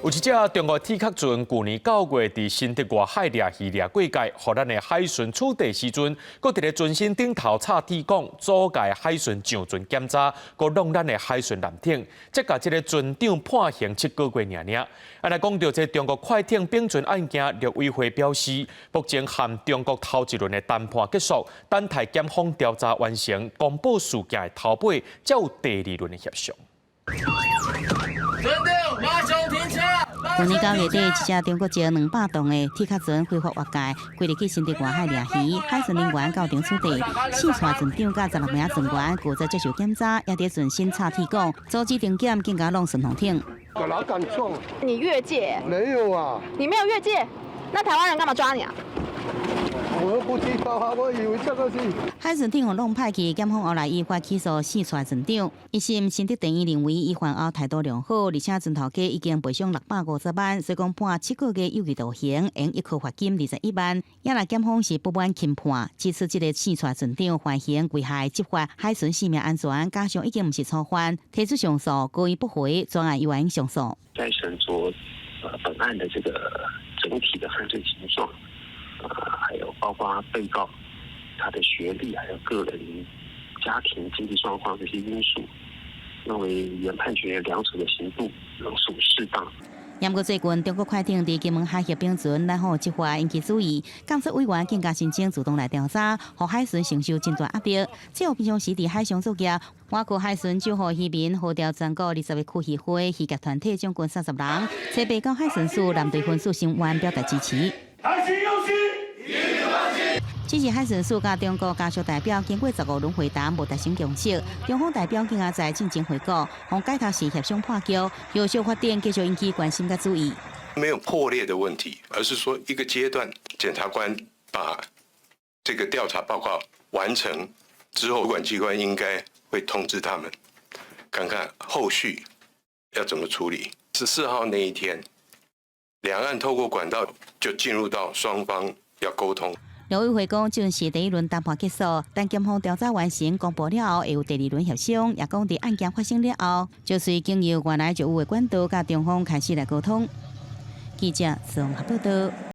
有一只中国铁壳船，去年9月伫新德外海掠鱼掠过界，互咱的海巡处理时阵，搁伫咧船身顶头插铁管，阻碍海巡上船检查，搁弄咱的海巡舰艇，才甲这个船长判刑7个月尔。来讲到这中国快艇并船案件，陆委会表示，目前含中国头一轮的谈判结束，等待检方调查完成，公布事件的头尾，才有第2轮的协商。去年9月底，一只中国籍200吨的铁壳船非法越界，规日去新德外海掠鱼，海巡人员到场处理，四船船长甲16名船员负责接受检查，也伫船身插铁管，阻止停检，更加弄顺风艇。我哪敢撞？你越界？没有啊。你没有越界？那台湾人干嘛抓你啊？我又不知道啊，我以为这个是。海巡艇互弄派去，检方后来依法起诉4船船长。一审新德庭院认为伊犯后态度良好，而且船头家已经赔偿650万，所以讲判7个月有期徒刑，用1颗罚金21万。也来检方是不满轻判，指出这个4船船长犯行危害执法海巡生命安全，加上已经不是初犯，提出上诉，故意不回，专案由原上诉。在审酌本案的这个整体的犯罪情状。还有包括被告他的学历，还有个人家庭经济状况这些因素，认为原判决2处的刑度仍属适当。不过最近中国快艇伫金门海峡并船拦获执法引起注意，监察委员更加申请主动来调查，让海巡承受真大压力。最后平常时伫海上作业，外国海巡救护渔民号召全国20个区议会、渔业团体总共30人，采被告海巡署蓝队分署成员表达支持。支持海巡署甲中国家属代表经过15轮会谈，无达成共识。中方代表更加在进行回顾，向解读是协商破局，有效发展继续引起关心甲注意。没有破裂的问题，而是说一个阶段，检察官把这个调查报告完成之后，主管机关应该会通知他们，看看后续要怎么处理。14号那一天，两岸透过管道就进入到双方要沟通。陆委会讲，这是第1轮谈判结束，但检方调查完成公布了后，会有第2轮协商。也讲伫案件发生了后，就随经由原来就有的管道，甲中方开始来沟通。记者宋合报道。